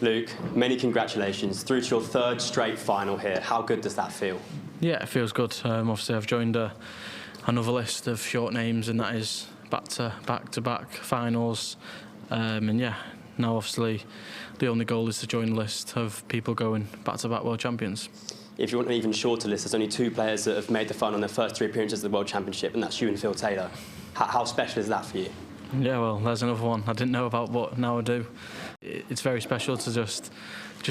Luke, many congratulations. Through to your third straight final here. How good does that feel? Yeah, it feels good. Obviously, I've joined another list of short names, and that is back-to-back finals. And yeah, now obviously the only goal is to join the list of people going back-to-back world champions. If you want an even shorter list, there's only 2 players that have made the final on their first 3 appearances at the World Championship, and that's you and Phil Taylor. How special is that for you? Yeah, well, there's another one I didn't know about, but now I do. It's very special to just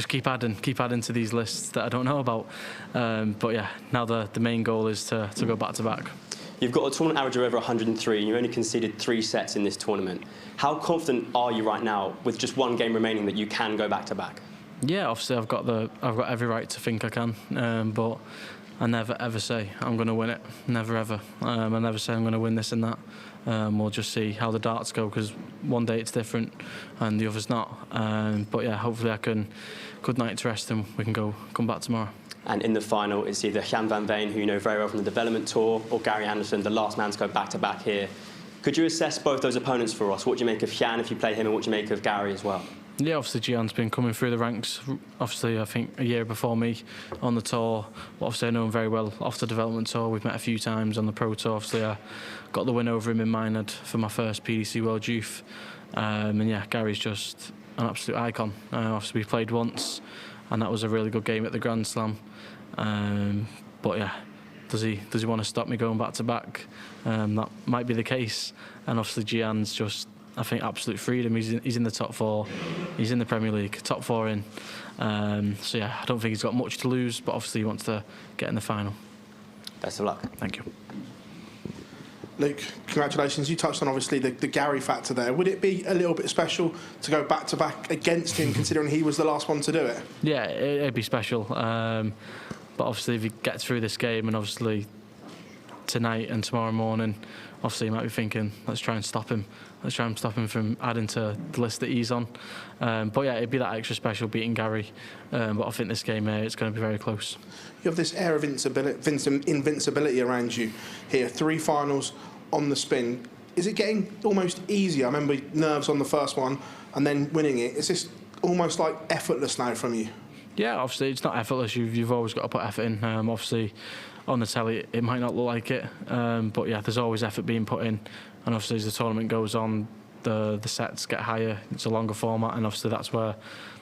keep adding to these lists that I don't know about. But yeah, now the main goal is to go back to back. You've got a tournament average of over 103, and you only conceded 3 sets in this tournament. How confident are you right now, with just 1 game remaining, that you can go back to back? Yeah, obviously I've got every right to think I can, but I never ever say I'm going to win it. Never ever. I never say I'm going to win this and that. We'll just see how the darts go, because one day it's different and the other's not. But yeah, hopefully I can good night to rest and we can come back tomorrow. And in the final, it's either GIAN van Veen, who you know very well from the development tour, or Gary Anderson, the last man to go back to back here. Could you assess both those opponents for us? What do you make of GIAN if you play him, and what do you make of Gary as well? Yeah, obviously GIAN's been coming through the ranks, obviously I think a year before me on the tour. Obviously I know him very well off the development tour. We've met a few times on the pro tour. Obviously I got the win over him in Minard for my first PDC World Youth. And yeah, Gary's just an absolute icon. Obviously we played once and that was a really good game at the Grand Slam. But yeah, does he want to stop me going back to back? That might be the case. And obviously GIAN's just, I think, absolute freedom. He's in the top 4. He's in the Premier League, top 4 in. So yeah, I don't think he's got much to lose, but obviously he wants to get in the final. Best of luck. Thank you. Luke, congratulations. You touched on obviously the Gary factor there. Would it be a little bit special to go back to back against him, considering he was the last one to do it? Yeah, it'd be special. But obviously if he gets through this game, and obviously tonight and tomorrow morning, obviously you might be thinking, let's try and stop him. Let's try and stop him from adding to the list that he's on. But yeah, it'd be that extra special beating Gary. But I think this game, it's going to be very close. You have this air of invincibility around you here. 3 finals on the spin. Is it getting almost easier? I remember nerves on the first one and then winning it. Is this almost like effortless now from you? Yeah, obviously it's not effortless. You've always got to put effort in. Obviously on the telly it might not look like it, but yeah, there's always effort being put in. And obviously as the tournament goes on, the sets get higher. It's a longer format, and obviously that's where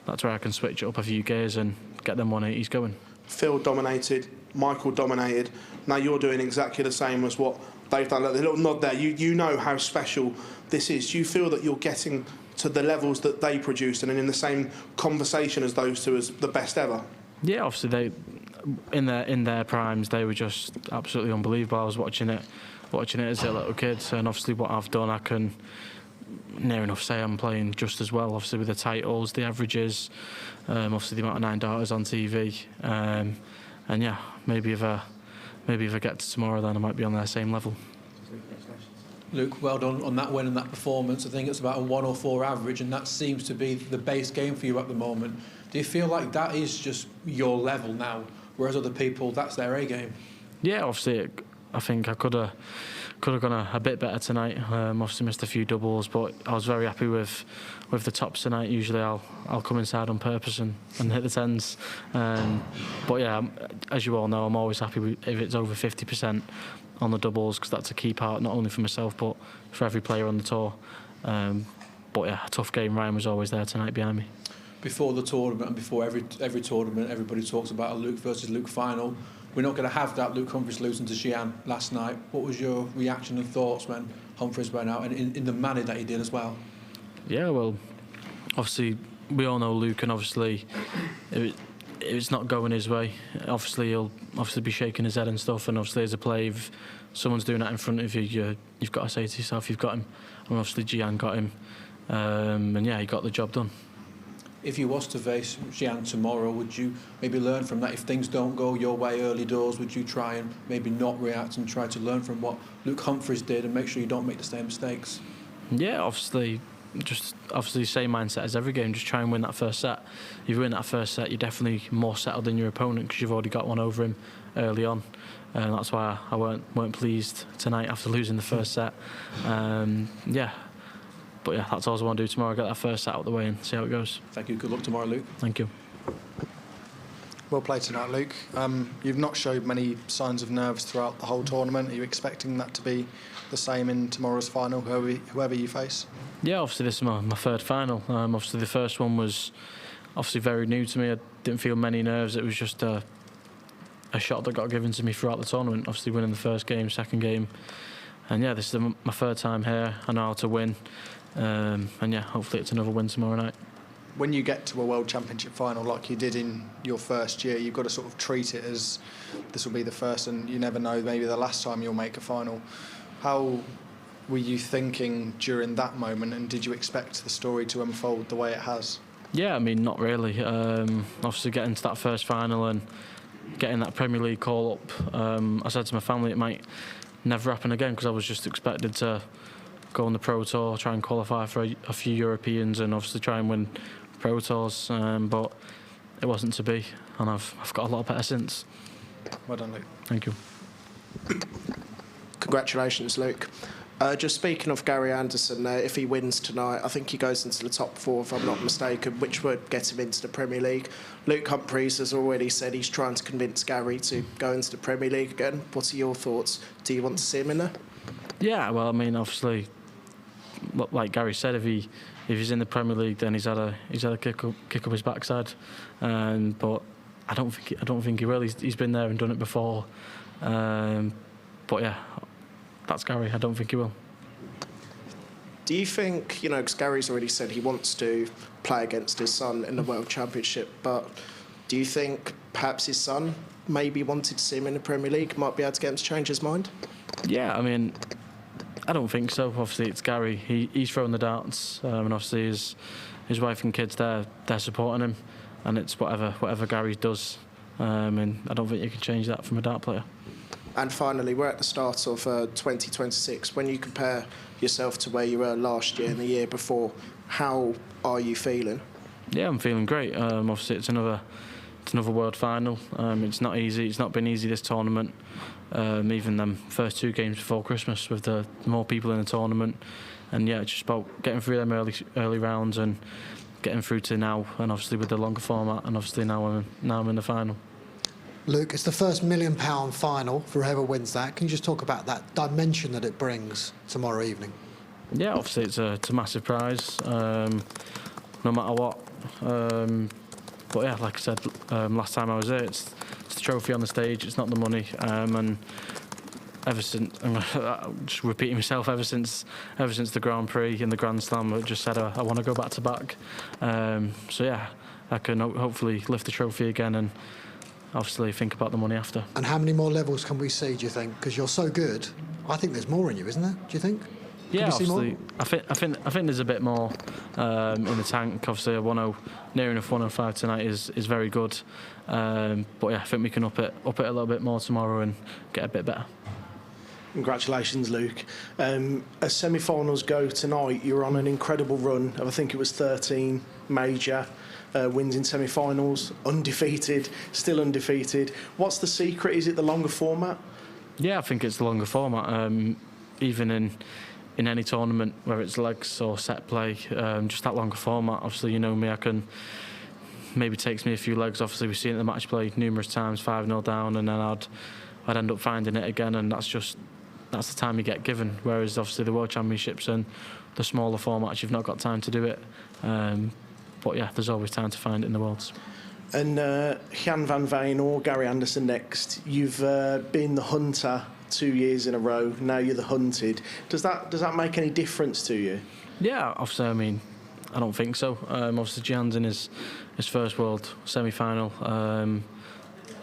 I can switch it up a few gears and get them 180s going. Phil dominated, Michael dominated. Now you're doing exactly the same as what they've done. Like the little nod there. You know how special this is. Do you feel that you're getting to the levels that they produced and in the same conversation as those 2 as the best ever? Yeah, obviously they in their primes they were just absolutely unbelievable. I was watching it as a little kid, and obviously what I've done, I can near enough say I'm playing just as well. Obviously with the titles, the averages, obviously the amount of 9 darters on TV, and yeah, maybe if I get to tomorrow, then I might be on their same level. Luke, well done on that win and that performance. I think it's about a 104 average, and that seems to be the base game for you at the moment. Do you feel like that is just your level now, whereas other people, that's their A game? Yeah, obviously I think I could have gone a bit better tonight. Obviously missed a few doubles, but I was very happy with the tops tonight. Usually I'll come inside on purpose and hit the 10s. But yeah, as you all know, I'm always happy if it's over 50% on the doubles, because that's a key part, not only for myself but for every player on the tour. But yeah, a tough game. Ryan was always there tonight behind me. Before the tournament and before every tournament, everybody talks about a Luke versus Luke final. We're not going to have that. Luke Humphries losing to GIAN last night. What was your reaction and thoughts when Humphries went out, and in the manner that he did as well? Yeah, well, obviously we all know Luke, and obviously if it's not going his way, obviously he'll be shaking his head and stuff. And obviously as a player, if someone's doing that in front of you, you've got to say to yourself, you've got him. And obviously GIAN got him, and yeah, he got the job done. If you was to face GIAN tomorrow, would you maybe learn from that? If things don't go your way early doors, would you try and maybe not react and try to learn from what Luke Humphries did and make sure you don't make the same mistakes? Yeah, obviously same mindset as every game. Just try and win that first set. If you win that first set, you're definitely more settled than your opponent, because you've already got one over him early on. And that's why I weren't pleased tonight after losing the first set. Yeah. But yeah, that's all I want to do tomorrow. Get that first set out of the way and see how it goes. Thank you. Good luck tomorrow, Luke. Thank you. Well played tonight, Luke. You've not showed many signs of nerves throughout the whole tournament. Are you expecting that to be the same in tomorrow's final, whoever you face? Yeah, obviously this is my third final. Obviously the first one was obviously very new to me. I didn't feel many nerves. It was just a shot that got given to me throughout the tournament. Obviously winning the first game, second game. And yeah, this is my third time here. I know how to win. And yeah, hopefully it's another win tomorrow night. When you get to a World Championship final like you did in your first year, you've got to sort of treat it as this will be the first and you never know, maybe the last time you'll make a final. How were you thinking during that moment, and did you expect the story to unfold the way it has? Yeah, I mean, not really. Obviously getting to that first final and getting that Premier League call up, I said to my family it might never happen again, because I was just expected to go on the Pro Tour, try and qualify for a few Europeans and obviously try and win Pro Tours, but it wasn't to be, and I've got a lot better since. Well done, Luke. Thank you. Congratulations, Luke. Just speaking of Gary Anderson, if he wins tonight, I think he goes into the top 4, if I'm not mistaken, which would get him into the Premier League. Luke Humphries has already said he's trying to convince Gary to go into the Premier League again. What are your thoughts? Do you want to see him in there? Yeah, well, I mean, obviously, like Gary said, if he's in the Premier League, then he's had a kick up his backside. But I don't think he will. He's been there and done it before. But yeah, that's Gary. I don't think he will. Do you think, because Gary's already said he wants to play against his son in the World Championship, but do you think perhaps his son maybe wanted to see him in the Premier League, might be able to get him to change his mind? Yeah, I mean, I don't think so. Obviously, it's Gary. He's throwing the darts, and obviously his wife and kids, they're supporting him, and it's whatever Gary does. And I don't think you can change that from a dart player. And finally, we're at the start of 2026. When you compare yourself to where you were last year and the year before, how are you feeling? Yeah, I'm feeling great. Obviously, it's another world final. It's not easy. It's not been easy, this tournament. Even them first 2 games before Christmas with the more people in the tournament, and yeah, it's just about getting through them early rounds and getting through to now, and obviously with the longer format, and obviously now I'm in the final. Luke, it's the first £1 million final for whoever wins that. Can you just talk about that dimension that it brings tomorrow evening? Yeah, obviously it's a massive prize, no matter what. But yeah, like I said last time I was there, it's the trophy on the stage. It's not the money. And ever since, I'm just repeating myself, ever since the Grand Prix and the Grand Slam, I just said I want to go back to back. So yeah, I can hopefully lift the trophy again and obviously think about the money after. And how many more levels can we see, do you think? Because you're so good. I think there's more in you, isn't there? Do you think? Yeah, obviously, I think there's a bit more in the tank. Obviously, a 10, near enough 105 tonight is very good. But yeah, I think we can up it a little bit more tomorrow and get a bit better. Congratulations, Luke. As semi-finals go tonight, you're on an incredible run of, I think it was 13 major wins in semi-finals, undefeated, still undefeated. What's the secret? Is it the longer format? Yeah, I think it's the longer format. Even in any tournament, whether it's legs or set play, just that longer format. Obviously, you know me, maybe takes me a few legs. Obviously, we've seen it in the match play numerous times, 5-0 down, and then I'd end up finding it again, and that's the time you get given. Whereas obviously the World Championships and the smaller formats, you've not got time to do it. But yeah, there's always time to find it in the Worlds. And Jan van Veen or Gary Anderson next, you've been the hunter 2 years in a row, now you're the hunted. Does that make any difference to you? Yeah, obviously, I mean, I don't think so. Obviously, Gian's in his first World semi-final.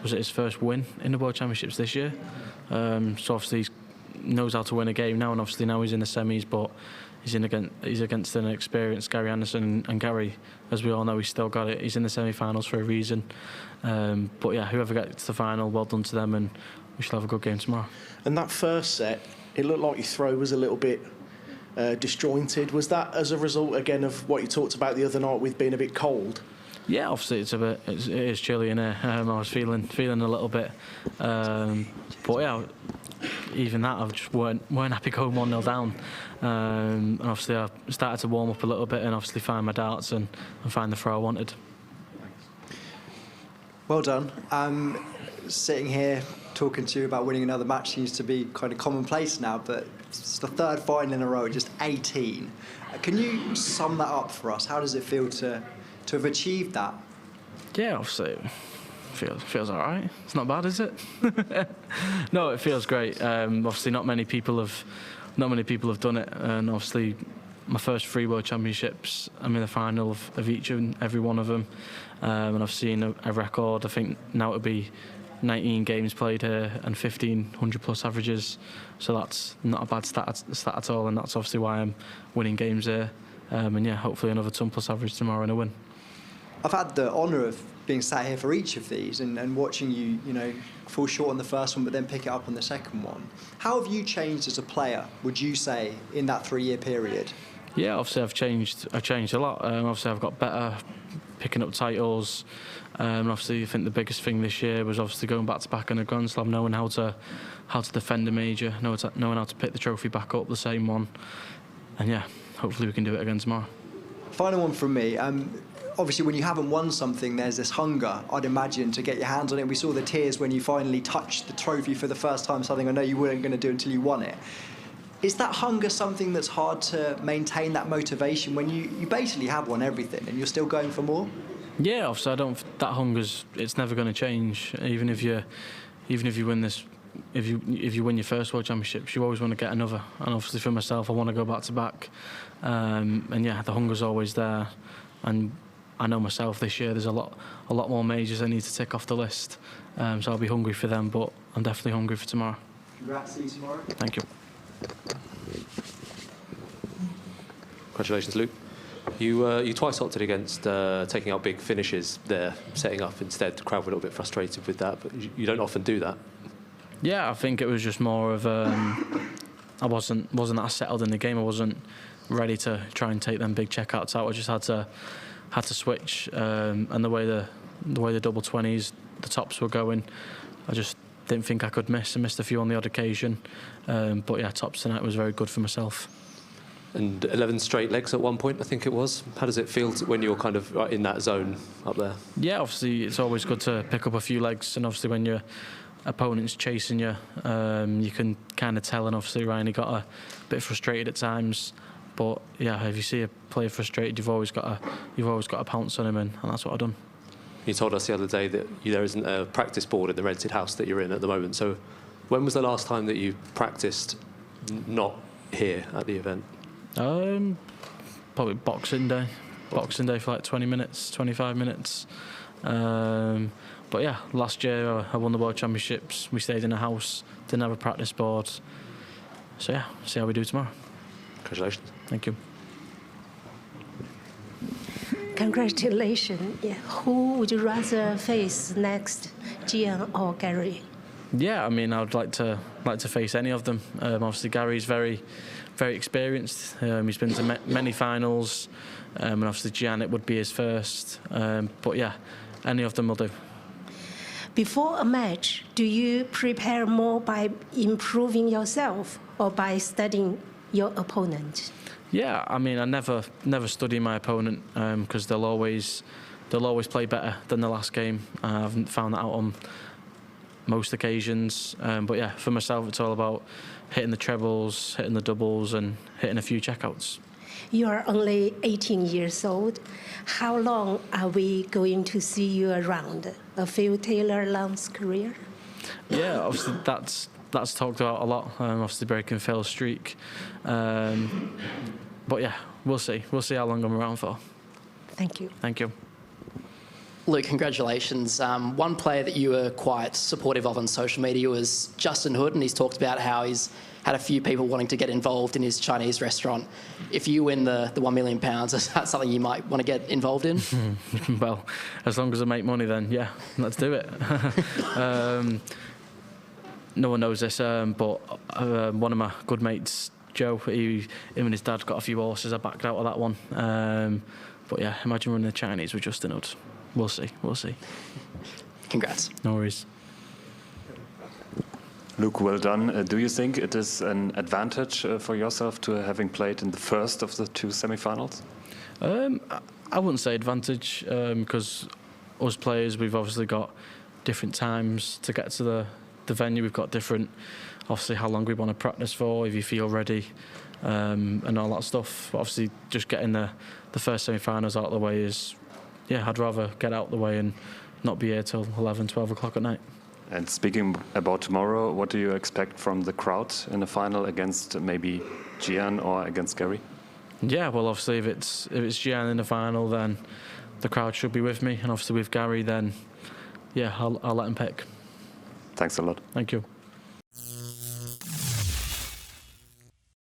Was it his first win in the World Championships this year? So obviously he knows how to win a game now, and obviously now he's in the semis, but he's against an experienced Gary Anderson, and Gary, as we all know, he's still got it. He's in the semi-finals for a reason. But yeah, whoever gets to the final, well done to them, and we shall have a good game tomorrow. And that first set, it looked like your throw was a little bit disjointed. Was that as a result, again, of what you talked about the other night with being a bit cold? Yeah, obviously it is chilly in here. I was feeling a little bit, but yeah, even that, I just weren't happy going 1-0 down. And obviously I started to warm up a little bit and obviously find my darts and find the throw I wanted. Well done. Sitting here talking to you about winning another match seems to be kind of commonplace now, but it's the third final in a row, just 18. Can you sum that up for us? How does it feel to have achieved that? Yeah, obviously it feels all right. It's not bad, is it? No, it feels great. Obviously not many people have done it, and obviously my first 3 World Championships, I'm in the final of each and every one of them, and I've seen a record. I think now it'll be 19 games played here and 1,500 plus averages, so that's not a bad stat at all, and that's obviously why I'm winning games here. And yeah, hopefully another ton plus average tomorrow and a win. I've had the honour of being sat here for each of these and watching you, fall short on the first one but then pick it up on the second one. How have you changed as a player, would you say, in that 3-year period? Yeah, obviously I've changed a lot. Obviously I've got better picking up titles. And obviously I think the biggest thing this year was obviously going back to back in a Grand Slam, knowing how to defend a major, knowing how to pick the trophy back up, the same one. And yeah, hopefully we can do it again tomorrow. Final one from me. Obviously, when you haven't won something, there's this hunger, I'd imagine, to get your hands on it. We saw the tears when you finally touched the trophy for the first time, something I know you weren't going to do until you won it. Is that hunger something that's hard to maintain, that motivation, when you basically have won everything and you're still going for more? Yeah, obviously that hunger's, it's never going to change. Even if you win this, if you win your first World Championships, you always want to get another. And obviously for myself, I want to go back to back. And yeah, the hunger's always there. And I know myself this year there's a lot more majors I need to tick off the list. So I'll be hungry for them, but I'm definitely hungry for tomorrow. Congrats, see you tomorrow. Thank you. Congratulations, Luke. You twice opted against taking out big finishes there, setting up instead. The crowd were a little bit frustrated with that, but you don't often do that. Yeah, I think it was just more of I wasn't that settled in the game. I wasn't ready to try and take them big checkouts out. I just had to switch, and the way the double 20s, the tops were going, I just didn't think I could miss. I missed a few on the odd occasion, but yeah, tops tonight was very good for myself. And 11 straight legs at one point, I think it was. How does it feel when you're kind of in that zone up there? Yeah, obviously it's always good to pick up a few legs, and obviously when your opponent's chasing you, you can kind of tell. And obviously Ryan got a bit frustrated at times, but yeah, if you see a player frustrated, you've always got to pounce on him, and that's what I've done. You told us the other day that there isn't a practice board in the rented house that you're in at the moment. So when was the last time that you practiced not here at the event? Probably Boxing Day. Boxing Day for like 20 minutes, 25 minutes. But yeah, last year I won the World Championships. We stayed in a house, didn't have a practice board. So yeah, see how we do tomorrow. Congratulations. Thank you. Congratulations. Yeah. Who would you rather face next, GIAN or Gary? Yeah, I mean, I would like to face any of them. Obviously, Gary's very experienced. He's been to many finals, and obviously GIAN, it would be his first. But yeah, any of them will do. Before a match, do you prepare more by improving yourself or by studying your opponent? Yeah, I mean, I never study my opponent because they'll always play better than the last game. I haven't found that out on most occasions. But yeah, for myself, it's all about hitting the trebles, hitting the doubles, and hitting a few checkouts. You are only 18 years old. How long are we going to see you around? A Phil Taylor Long's career? Yeah, obviously that's talked about a lot. Obviously breaking Phil's streak. But yeah, we'll see. We'll see how long I'm around for. Thank you. Thank you. Luke, congratulations. One player that you were quite supportive of on social media was Justin Hood, and he's talked about how he's had a few people wanting to get involved in his Chinese restaurant. If you win the £1 million, is that something you might want to get involved in? Well, as long as I make money, then yeah, let's do it. No one knows this, but one of my good mates, Joe, him and his dad got a few horses. I backed out of that one. But yeah, imagine running the Chinese with Justin Hood. We'll see. Congrats. No worries. Luke, well done. Do you think it is an advantage for yourself to having played in the first of the 2 semi-finals? I wouldn't say advantage because us players, we've obviously got different times to get to the venue. We've got different, obviously, how long we want to practice for, if you feel ready, and all that stuff. But obviously, just getting the first semi-finals out of the way is, yeah, I'd rather get out of the way and not be here till 11, 12 o'clock at night. And speaking about tomorrow, what do you expect from the crowd in the final against maybe GIAN or against Gary? Yeah, well, obviously, if it's GIAN in the final, then the crowd should be with me, and obviously with Gary, then yeah, I'll let him pick. Thanks a lot. Thank you.